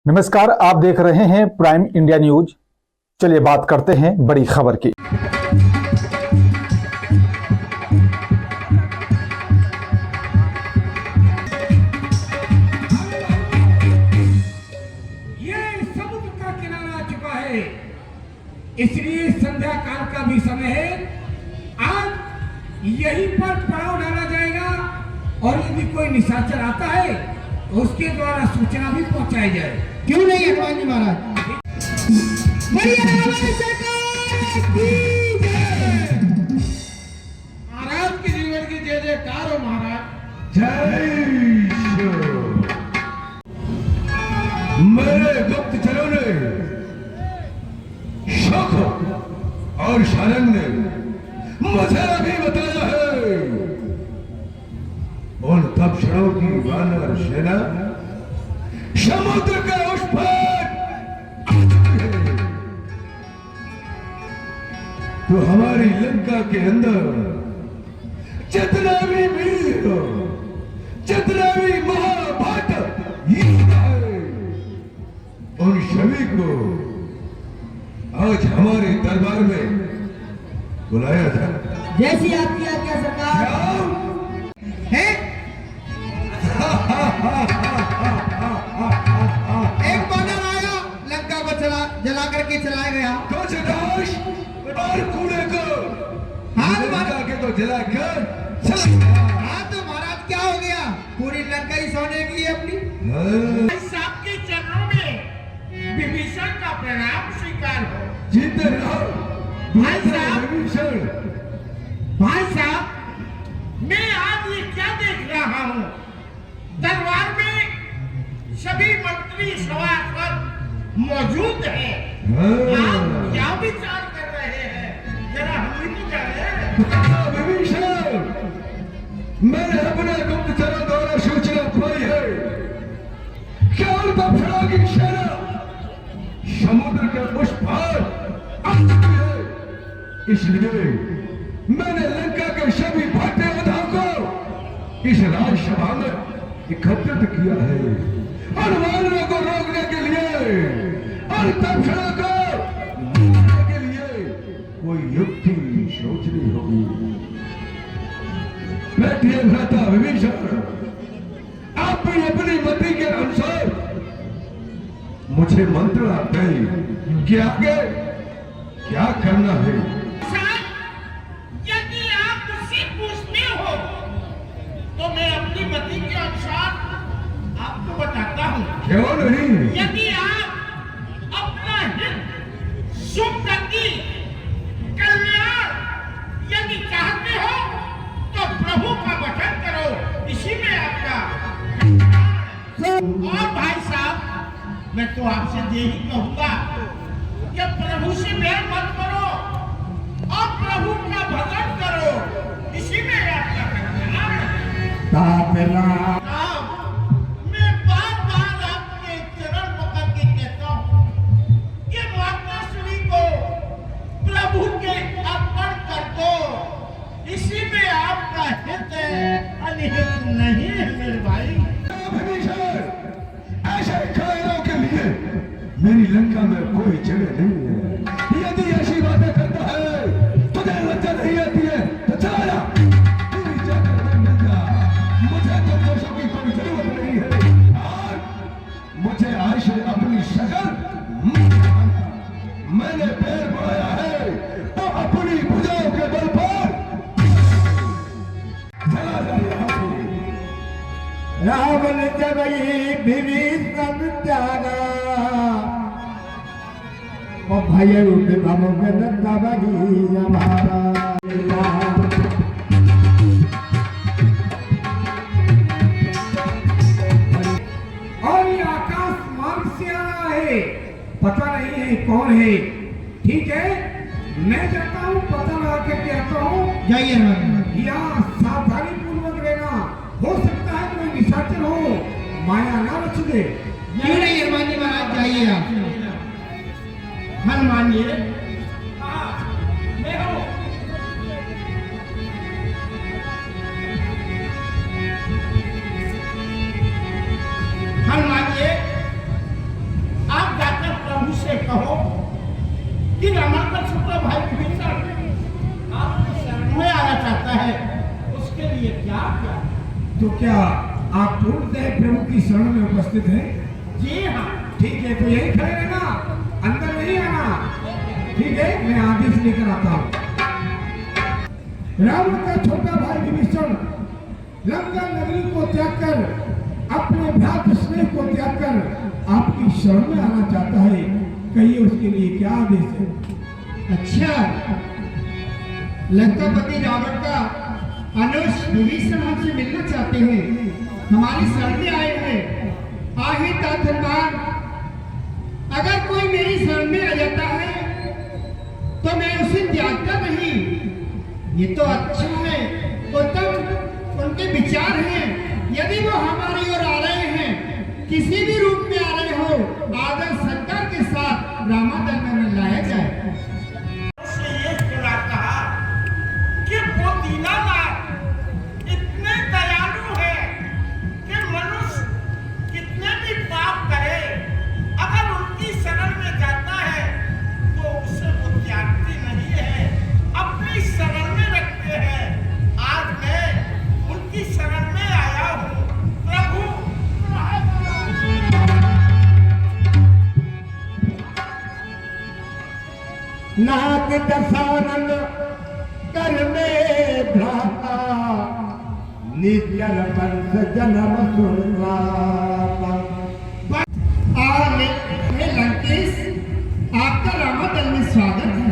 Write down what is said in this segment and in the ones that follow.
नमस्कार, आप देख रहे हैं प्राइम इंडिया न्यूज। चलिए बात करते हैं बड़ी खबर की। ये समुद्र का किनारा आ चुका है, इसलिए संध्या काल का भी समय है। आज यहीं पर पड़ाव डाला जाएगा और यदि कोई निशाचर आता है तो उसके द्वारा सूचना भी पहुंचाई जाए। क्यों नहीं हनुमान जी महाराज? महाराज के जीवन की जय जयकार हो महाराज। जय मेरे गुप्तचरों ने शौक और शारंग ने मुझे अभी बताया है उन तपक्षणों की वानर सेना समुद्र के उस पार आ चुकी है। तो हमारी लंका के अंदर जितना भी वीर हो, जितना भी महाभारत है, उन सभी को आज हमारे दरबार में बुलाया जाए। जैसी आपकी आज्ञा सरकार। है एक बानर आया, लंका को जला करके चलाया गया। तो जटाश और कूड़े को लंका के तो जलाकर चला गया। हाँ तो महाराज क्या हो गया? पूरी लंका ही सोने की है अपनी। साहब के चरणों में विभीषण का प्रणाम स्वीकार हो। जीते रहो भाई साहब। विभीषण। भाई साहब, मैं आज ये क्या देख रहा हूँ? दरबार में सभी मंत्री सभा पर मौजूद हैं। आप क्या विचार कर रहे हैं? जरा हम भी तो जाने। विभीषण, मैंने अपने गुप्तचरों द्वारा सूचना पाई है कि उन तपक्षणों की सेना समुद्र के उस पार आ चुकी है। इसलिए मैंने लंका के सभी भाटे योद्धाओं को इस राजसभा में एकत्रित किया है और वानरों को रोकने के लिए और तपक्षणों को मारने के लिए कोई युक्ति सोचनी होगी। बैठिए भ्राता विभीषण, आप भी अपनी मति के अनुसार मुझे मंत्रणा दें कि आगे क्या करना है। यदि आप मुझसे पूछते हो तो मैं अपनी मति के अनुसार आपको बताता हूँ। क्यों नहीं? यदि आप अपना हित, सुख गति, कल्याण यदि चाहते हो तो प्रभु का भजन करो, इसी में आपका। और भाई साहब, मैं तो आपसे यही कहूंगा कि प्रभु से बैर मत करो और प्रभु का भजन करो, इसी में आपका कल्याण। मैं बार बार आपके चरण पकड़ के कहता हूँ कि माताश्री को प्रभु के अर्पण कर दो, इसी में आपका हित है, अनिहित नहीं है मेरे भाई। ऐसे कायरों के लिए मेरी लंका में कोई जगह नहीं है। यदि ऐसी बातें करता है तुझे लज्जा नहीं आती है तो चला जा, तू भी जाकर मिल जा। मुझे तो दोषों की कोई जरूरत नहीं है। आज मुझे आज से अपनी शक्ल मैंने पैर बढ़ाया है तो अपनी भुजाओं के बल पर चला जा यहाँ से। रावण जबई विभीषण त्यागा, और भय रूप भमगन तबही हमारा। और ये आकाश मार्ग से आ रहा है, पता नहीं है कौन है। ठीक है, मैं जाता हूँ, पता लगा के कहता हूँ। जाइए हनुमान। यहाँ सावधानी पूर्वक रहना, हो सकता है कोई निशाचर हो, माया ना रच दे। क्यों नहीं हनुमान जी महाराज, जाइए आप। हनुमान जी, मैं हूँ। हनुमान जी, तो क्या आप पूर्णतः प्रभु की शरण में उपस्थित हैं? जी हाँ। ठीक है, तो यही खड़े रहना, अंदर नहीं आना। ठीक है, मैं आदेश लेकर आता हूँ। रावण का छोटा भाई विभीषण लंका नगरी को त्याग कर, अपने भ्रातृ स्नेह को त्याग कर आपकी शरण में आना चाहता है। कहिए उसके लिए क्या आदेश है? अच्छा, लंकापति रावण का अनुज विभीषण हमसे मिलना चाहते हैं, हमारी शरण में आए हैं। आहे तात हनुमान, अगर कोई मेरी शरण में आ जाता है तो मैं उसे त्यागता नहीं। ये तो अच्छा है, उत्तम उनके विचार हैं। यदि वो हमारी ओर आ रहे हैं, किसी भी रूप में आ रहे हो, आदर सत्कार के साथ रामादल में लाया जाए। उससे ये सुना कहा कि वो दीनानाथ इतने दयालु है कि मनुष्य कितने भी पाप करे, अगर उनकी शरण में जाता है तो उसे वो त्यागते नहीं है, अपनी शरण में रखते हैं। आज मैं उनकी शरण में आया हूँ। प्रभु नाथ दसानन कर में भ्राता, निर्जन पंथ जन्म सुरवाता। लंकेश, आपका रामादल में स्वागत है।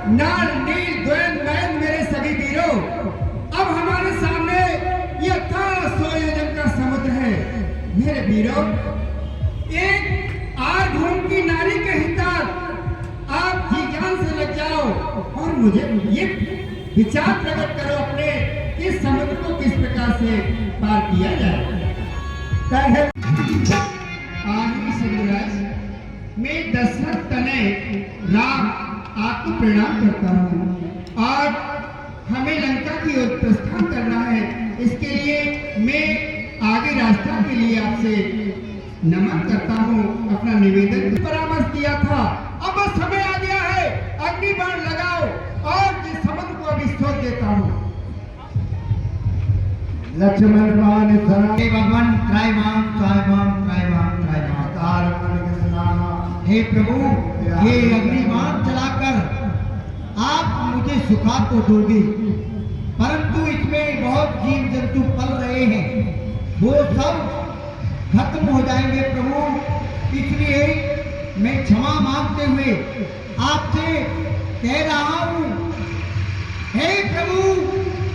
नाल नील द्वैन नयन मेरे सभी वीरों, अब हमारे सामने ये था 100 योजन का समुद्र है। मेरे वीरों, एक आर घूम की नारी के हितार्थ आप जी जान से लग जाओ और मुझे ये विचार प्रकट करो अपने कि समुद्र को किस प्रकार से पार किया जाए। आही सुंदराज, मैं दशरथ तनय राम आपको प्रणाम करता हूँ। और हमें लंका की ओर प्रस्थान करना है, इसके लिए मैं आगे रास्ता के लिए आपसे नमन करता हूँ, अपना निवेदन परामर्श दिया था। अब बस समय आ गया है, अग्निबाण लगाओ और इस समुद्र को अभी छोड़ देता हूँ। लक्ष्मण मान हे भगवान त्रायमाम त्रायमाम त्रायमाम त्रायमाम। हे प्रभु, हे अग्निबाण चलाकर आप मुझे सुखा तो दोगे, परंतु इसमें बहुत जीव जंतु पल रहे हैं, वो सब खत्म हो जाएंगे प्रभु। इसलिए मैं क्षमा मांगते हुए आपसे कह रहा हूँ, हे प्रभु,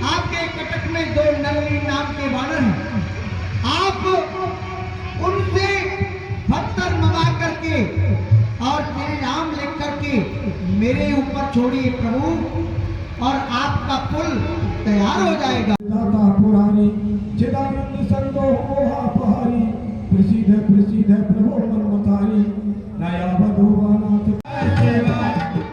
आपके कटक में 2 नल्ली नाम के वानर हैं, आप उनसे पत्थर मंगा करके और तेरे नाम लिख करके मेरे ऊपर छोड़िए प्रभु, और आपका पुल तैयार हो जाएगा। दाता पुरानी चिदानंद संतो मोहा पहारी, प्रसिद्ध प्रसिद्ध प्रभु मनमतारी, नया बधुवानाथ सेवा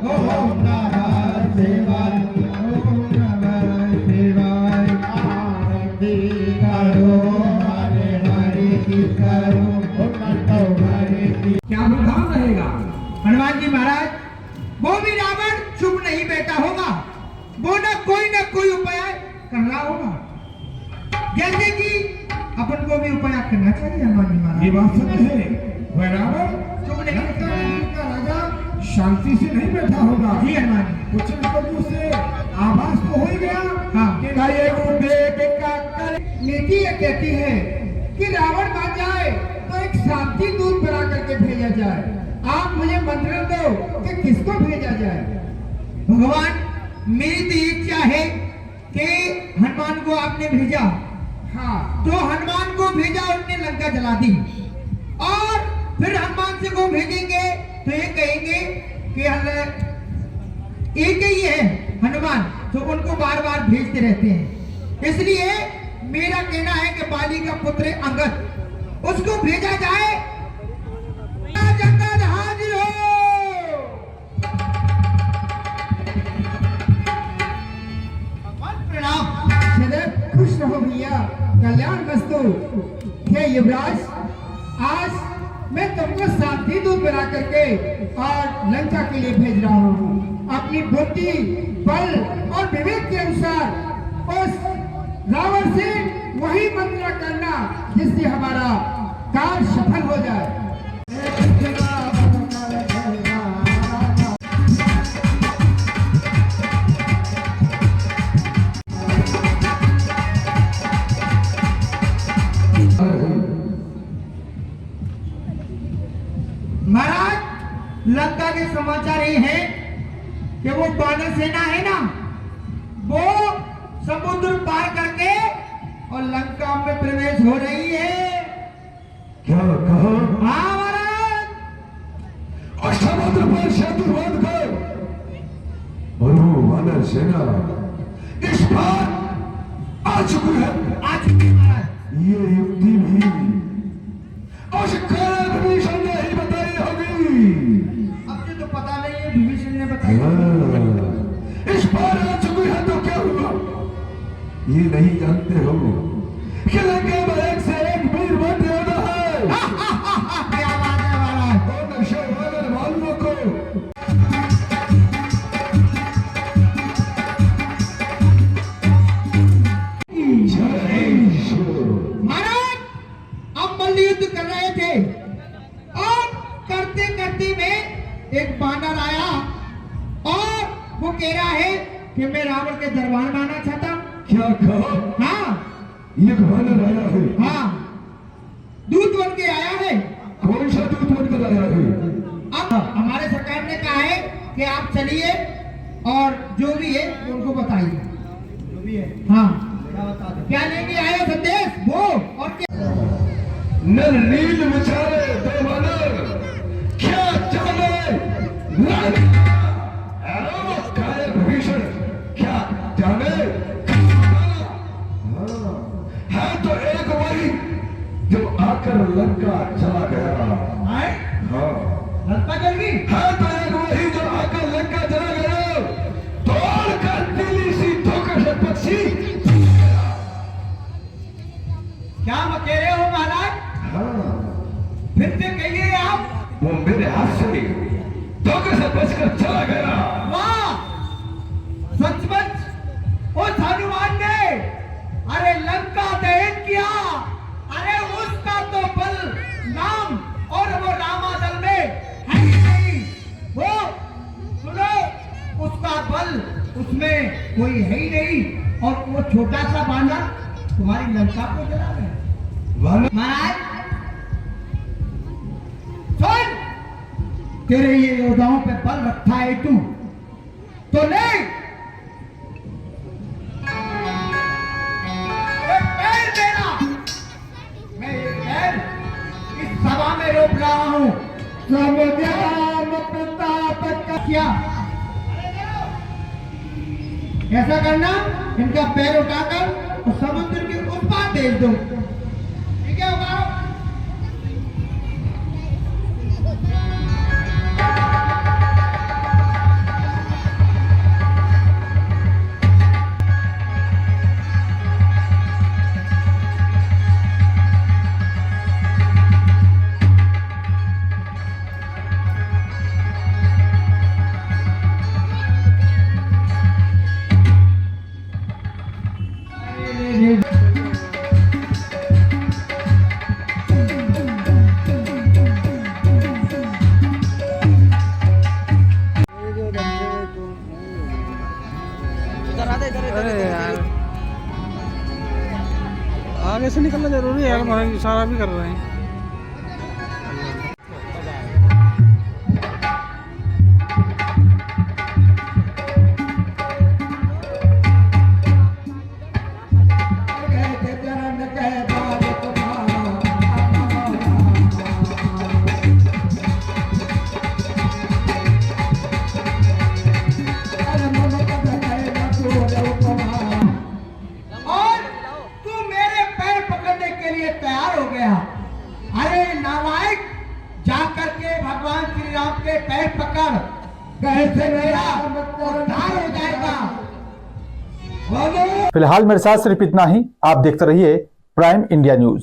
ओम नमः शिवाय, ओम नमः शिवाय। आरती करो हरे हरे की करो, क्या विधान रहेगा? हनुमान जी महाराज, वो भी रावण चुप नहीं बैठा होगा, वो ना कोई उपाय करना होगा, जैसे कि अपन को भी उपाय करना चाहिए। हनुमान जी महाराज, ये बात सत्य है। वह रावण चुप नहीं का राजा शांति से नहीं बैठा होगा। जी हनुमान जी, कुछ न कुछ उसे आभास तो हो ही गया हाँ कि भाई नीति ये कहती है कि रावण मान जाए तो एक शांति दूत बना करके भेजा जाए। आप मुझे मंत्र दो कि किसको भेजा जाए। भगवान, मेरी तो इच्छा है कि हनुमान को आपने भेजा, हाँ, तो हनुमान को भेजा, उनने लंका जला दी, और फिर हनुमान से को भेजेंगे तो ये कहेंगे कि एक ही है हनुमान, तो उनको बार बार भेजते रहते हैं। इसलिए मेरा कहना है कि बाली का पुत्र अंगद, उसको भेजा जाए। जंगल हाजिर हो। प्रणाम। हे युवराज, आज मैं तुमको साथी दूध बना करके और लंका के लिए भेज रहा हूँ। अपनी बुद्धि, बल और विवेक के अनुसार उस रावण से वही मंत्रणा करना जिससे हमारा काम सफल हो जाए। महाराज, लंका के समाचार ये हैं कि वो वानर सेना है ना, वो समुद्र पार करके और लंका में प्रवेश हो रही है। क्या कहा? हाँ महाराज। और समुद्र पर सेतु बांध कर और वो वानर सेना इस बार आ चुकी है। महाराज, ये युक्ति भी उस कारण विभीषण ने ही बताई होगी। अब तो पता नहीं है, विभीषण ने बताया। हाँ, इस बार आ चुकी है तो क्या हुआ? ये नहीं जानते हो कि लंका में एक से एक वीर बंधे होना है। क्या बात है महाराज। और नशे वाले वालों को महाराज, अब मल्ल युद्ध कर रहे थे और करते करते में एक बानर आया और वो कह रहा है कि मैं रावण के दरबार में आना चाहता हूँ। क्या कहा? हाँ ये वानर आया है। हाँ, दूत बन के आया है। कौन सा दूत बनकर आया है? अब हमारे सरकार ने कहा है कि आप चलिए और जो भी है उनको बताइए। जो भी है हाँ, क्या लेके आए हो संदेश वो और क्या? नर नील विचारे दो वानर क्या जाने काय भीषण क्या जाने। है तो एक वही जो आकर लंका चला गया। आए? हाँ, लंका चल गई? है तो एक वही जो आकर लंका चला गया। तोड़ कर दिली सी धोखे से पक्षी। क्या कह रहे हो महाराज? हाँ, फिर से कहिए आप। वो मेरे हाथ से धोखे से बचकर चला गया। वाह, सचमुच उस हनुमान ने अरे लंका दहन किया। अरे उसका तो बल नाम और वो रामादल में है ही नहीं। वो सुनो, उसका बल उसमें कोई है ही नहीं और वो छोटा सा बानर तुम्हारी लंका को जला गया। वानर महाराज सुन, तेरे ये योद्धाओं पे बल रखा है तू तो ले। ये पैर मेरा, मैं ये पैर इस सभा में रोक रहा हूं। समझान प्रताप का क्या ऐसा करना, इनका पैर उठाकर और समुद्र के उस पार भेज दो। ठीक है होगा? अरे यार आगे से निकलना जरूरी है यार, हमारा इशारा भी कर रहे हैं। और तू मेरे पैर पकड़ने के लिए तैयार हो गया। अरे नालायक, जाकर के भगवान श्री राम के पैर पकड़, कैसे मेरा उद्धार हो जाएगा। फिलहाल मेरे साथ सिर्फ इतना ही। आप देखते रहिए प्राइम इंडिया न्यूज।